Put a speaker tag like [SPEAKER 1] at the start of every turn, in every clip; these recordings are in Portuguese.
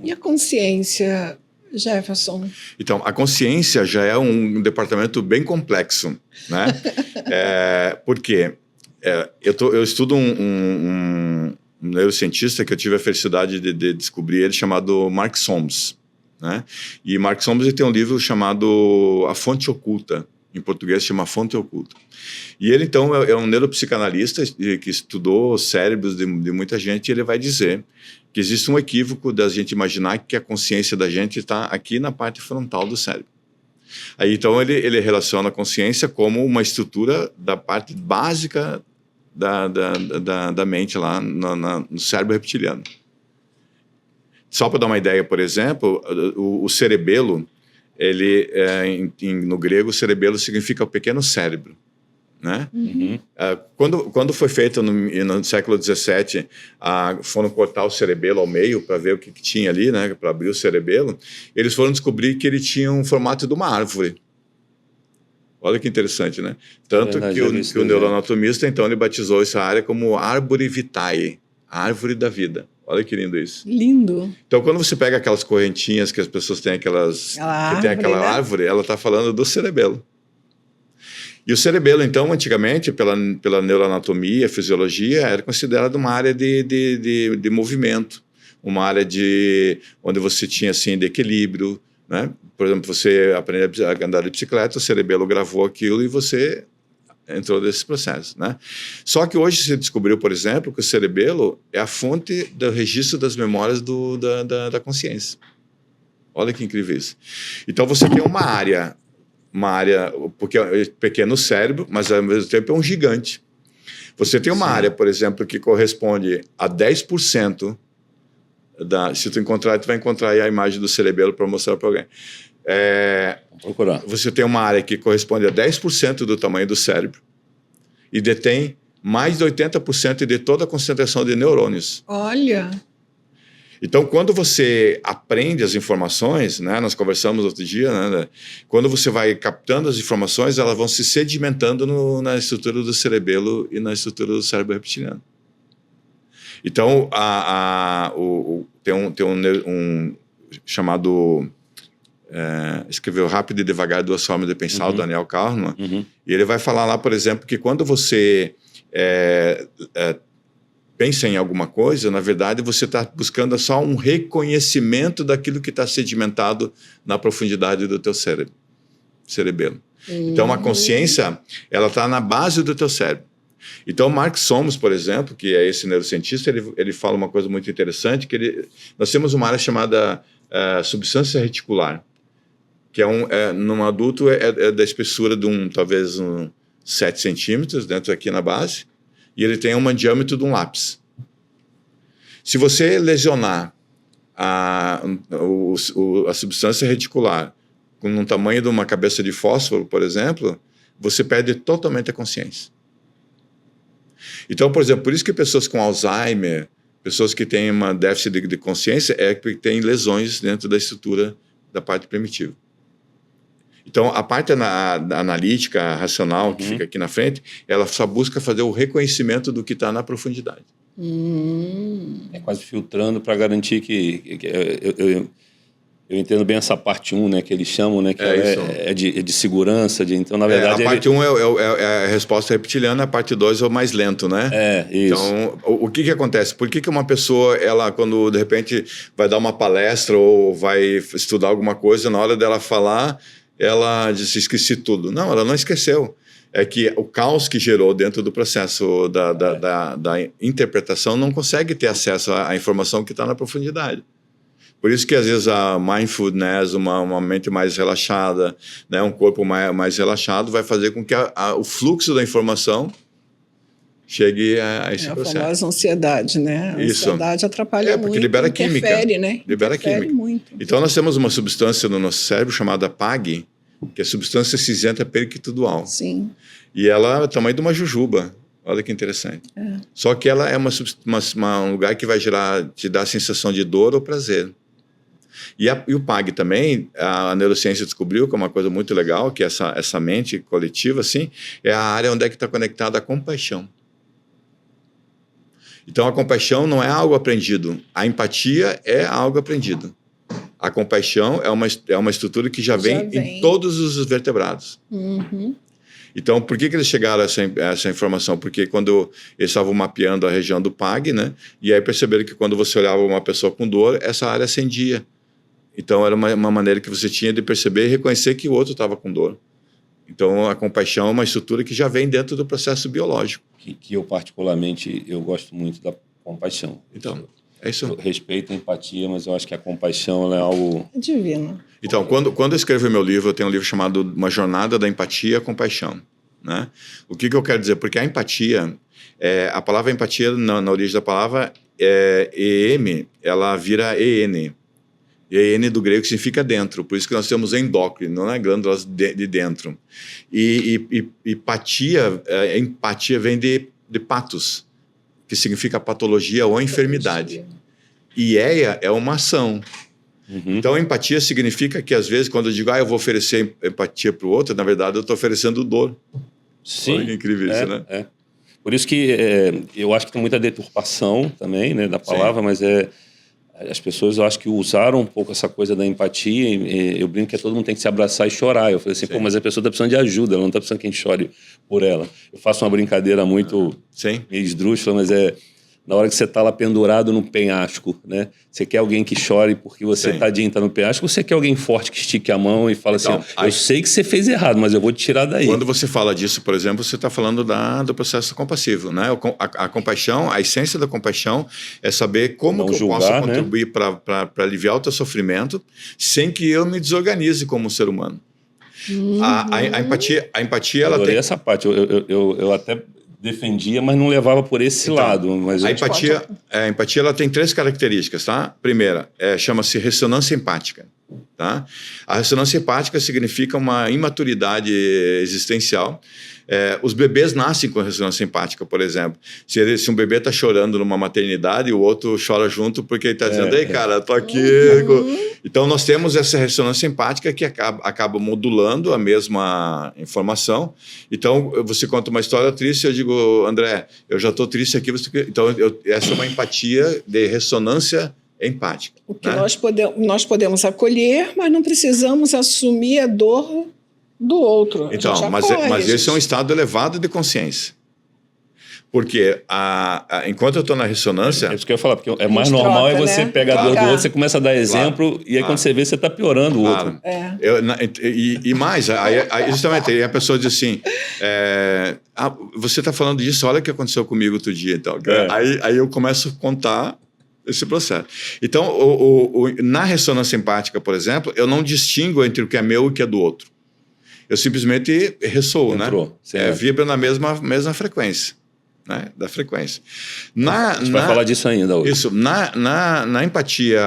[SPEAKER 1] E a consciência, Jefferson?
[SPEAKER 2] Então, a consciência já é um departamento bem complexo, né? Por quê? Eu estudo um neurocientista que eu tive a felicidade de descobrir ele, chamado Mark Solms, né? E Mark Solms ele tem um livro chamado A Fonte Oculta, em português chama Fonte Oculta. E ele, então, é um neuropsicanalista que estudou os cérebros de muita gente, e ele vai dizer que existe um equívoco da gente imaginar que a consciência da gente está aqui na parte frontal do cérebro. Aí, então, ele relaciona a consciência como uma estrutura da parte básica da mente lá no cérebro reptiliano. Só para dar uma ideia, por exemplo, o cerebelo, no grego, cerebelo significa o pequeno cérebro, né?
[SPEAKER 1] Uhum.
[SPEAKER 2] Quando foi feito no século XVII, foram cortar o cerebelo ao meio para ver o que tinha ali, né, para abrir o cerebelo, eles foram descobrir que ele tinha um formato de uma árvore. Olha que interessante, né? Tanto que o neuroanatomista, então, ele batizou essa área como Arbore Vitae, árvore da vida. Olha que lindo isso.
[SPEAKER 1] Lindo.
[SPEAKER 2] Então, quando você pega aquelas correntinhas que as pessoas têm, aquela árvore, ela está falando do cerebelo. E o cerebelo, então, antigamente, pela neuroanatomia, fisiologia, era considerado uma área de movimento, uma área onde você tinha, assim, de equilíbrio, né? Por exemplo, você aprende a andar de bicicleta, o cerebelo gravou aquilo e você entrou nesse processo, né? Só que hoje se descobriu, por exemplo, que o cerebelo é a fonte do registro das memórias da consciência. Olha que incrível isso. Então, você tem uma área, porque é pequeno cérebro, mas ao mesmo tempo é um gigante. Você tem uma área, por exemplo, que corresponde a 10%, se tu encontrar, tu vai encontrar aí a imagem do cerebelo para mostrar para alguém.
[SPEAKER 3] Vou procurar.
[SPEAKER 2] Você tem uma área que corresponde a 10% do tamanho do cérebro e detém mais de 80% de toda a concentração de neurônios.
[SPEAKER 1] Olha!
[SPEAKER 2] Então, quando você aprende as informações, né, nós conversamos outro dia, né, quando você vai captando as informações, elas vão se sedimentando na estrutura do cerebelo e na estrutura do cérebro reptiliano. Então, tem um chamado... escreveu Rápido e Devagar, Duas Formas de Pensar, o Daniel Kahneman, e ele vai falar lá, por exemplo, que quando você pensa em alguma coisa, na verdade você está buscando só um reconhecimento daquilo que está sedimentado na profundidade do teu cerebelo. Então, a consciência, ela está na base do teu cérebro. Então, Mark Solms, por exemplo, que é esse neurocientista, ele fala uma coisa muito interessante, que nós temos uma área chamada substância reticular, que num adulto é da espessura de talvez 7 centímetros, dentro aqui na base, e ele tem um diâmetro de um lápis. Se você lesionar a substância reticular com um tamanho de uma cabeça de fósforo, por exemplo, você perde totalmente a consciência. Então, por exemplo, por isso que pessoas com Alzheimer, pessoas que têm uma déficit de consciência, que têm lesões dentro da estrutura da parte primitiva. Então, a parte analítica, racional, que fica aqui na frente, ela só busca fazer o reconhecimento do que está na profundidade.
[SPEAKER 3] É quase filtrando para garantir que eu entendo bem essa parte 1, né, que eles chamam, né, que é de segurança. Então, na verdade...
[SPEAKER 2] a parte 1 é a resposta reptiliana, a parte 2 é o mais lento, né?
[SPEAKER 3] Isso.
[SPEAKER 2] Então, o que acontece? Por que uma pessoa, quando de repente vai dar uma palestra ou vai estudar alguma coisa, na hora dela falar, ela diz, esqueci tudo? Não, ela não esqueceu. É que o caos que gerou dentro do processo da interpretação não consegue ter acesso à informação que está na profundidade. Por isso que, às vezes, a mindfulness, uma mente mais relaxada, né, um corpo mais relaxado, vai fazer com que o fluxo da informação chegue a esse processo.
[SPEAKER 1] A famosa ansiedade, né? A ansiedade atrapalha muito.
[SPEAKER 2] Porque libera química.
[SPEAKER 1] Interfere, né?
[SPEAKER 2] Libera química.
[SPEAKER 1] Muito.
[SPEAKER 2] Então, nós temos uma substância no nosso cérebro chamada PAG, que é a substância cinzenta periquitual.
[SPEAKER 1] Sim.
[SPEAKER 2] E ela é o tamanho de uma jujuba. Olha que interessante. Só que ela é um lugar que vai te dar a sensação de dor ou prazer. E o PAG também, a neurociência descobriu que é uma coisa muito legal, que essa mente coletiva, assim, é a área onde é que está conectada a compaixão. Então, a compaixão não é algo aprendido. A empatia é algo aprendido. A compaixão é uma estrutura que já vem em todos os vertebrados.
[SPEAKER 1] Uhum.
[SPEAKER 2] Então, por que eles chegaram a essa informação? Porque quando eles estavam mapeando a região do PAG, né? E aí perceberam que quando você olhava uma pessoa com dor, essa área acendia. Então, era uma maneira que você tinha de perceber e reconhecer que o outro estava com dor. Então, a compaixão é uma estrutura que já vem dentro do processo biológico.
[SPEAKER 3] Que eu, particularmente, eu gosto muito da compaixão.
[SPEAKER 2] Então, é isso.
[SPEAKER 3] Eu respeito a empatia, mas eu acho que a compaixão ela é algo...
[SPEAKER 1] divino.
[SPEAKER 2] Então, quando eu escrevo meu livro, eu tenho um livro chamado Uma Jornada da Empatia à Compaixão. Né? O que eu quero dizer? Porque a empatia, a palavra empatia, na origem da palavra, EM, ela vira EN. EN do grego significa dentro, por isso que nós temos endócrino, não é? Glândulas de dentro. E empatia vem de patos, que significa patologia ou enfermidade. E eia é uma ação.
[SPEAKER 3] Uhum.
[SPEAKER 2] Então, empatia significa que, às vezes, quando eu digo, eu vou oferecer empatia para o outro, na verdade, eu estou oferecendo dor.
[SPEAKER 3] Sim.
[SPEAKER 2] Olha que incrível isso, né?
[SPEAKER 3] É. Por isso que eu acho que tem muita deturpação também, né, da palavra, mas as pessoas, eu acho que usaram um pouco essa coisa da empatia. Eu brinco que todo mundo tem que se abraçar e chorar. Eu falei assim, mas a pessoa está precisando de ajuda, ela não está precisando que a gente chore por ela. Eu faço uma brincadeira muito meio esdrúxula, mas na hora que você está lá pendurado no penhasco, né? Você quer alguém que chore porque você tadinho está no penhasco, ou você quer alguém forte que estique a mão e fala então, assim, eu sei que você fez errado, mas eu vou te tirar daí.
[SPEAKER 2] Quando você fala disso, por exemplo, você está falando do processo compassivo, né? A compaixão, a essência da compaixão é saber como que eu posso contribuir para aliviar o teu sofrimento sem que eu me desorganize como um ser humano. A empatia ela
[SPEAKER 3] adorei
[SPEAKER 2] tem...
[SPEAKER 3] essa parte, eu até... defendia, mas não levava por esse lado. Mas
[SPEAKER 2] a empatia ela tem 3 características, tá? Primeira, chama-se ressonância empática, tá? A ressonância empática significa uma imaturidade existencial. Os bebês nascem com ressonância empática, por exemplo. Se um bebê está chorando numa maternidade, o outro chora junto porque ele está dizendo, ei, cara, tô aqui. Então, nós temos essa ressonância empática que acaba modulando a mesma informação. Então, você conta uma história triste, eu digo, André, eu já estou triste aqui. Então, essa é uma empatia de ressonância empática.
[SPEAKER 1] O que nós podemos acolher, mas não precisamos assumir a dor do outro.
[SPEAKER 2] Então, mas esse é um estado elevado de consciência. Porque enquanto eu estou na ressonância...
[SPEAKER 3] É isso que eu ia falar, porque é mais normal você pegar a dor do outro, você começa a dar exemplo, e aí quando você vê, você está piorando o outro.
[SPEAKER 2] E mais, justamente, aí a pessoa diz assim, você está falando disso, olha o que aconteceu comigo outro dia. Então, aí eu começo a contar esse processo. Então, na ressonância empática, por exemplo, eu não distingo entre o que é meu e o que é do outro. Eu simplesmente ressoo, né? Vibra na mesma frequência, né? Da frequência. A gente
[SPEAKER 3] vai falar disso ainda hoje.
[SPEAKER 2] Isso. Na empatia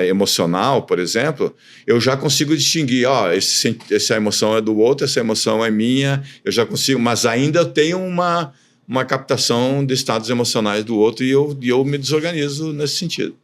[SPEAKER 2] emocional, por exemplo, eu já consigo distinguir, essa emoção é do outro, essa emoção é minha, eu já consigo, mas ainda eu tenho uma captação de estados emocionais do outro e eu me desorganizo nesse sentido.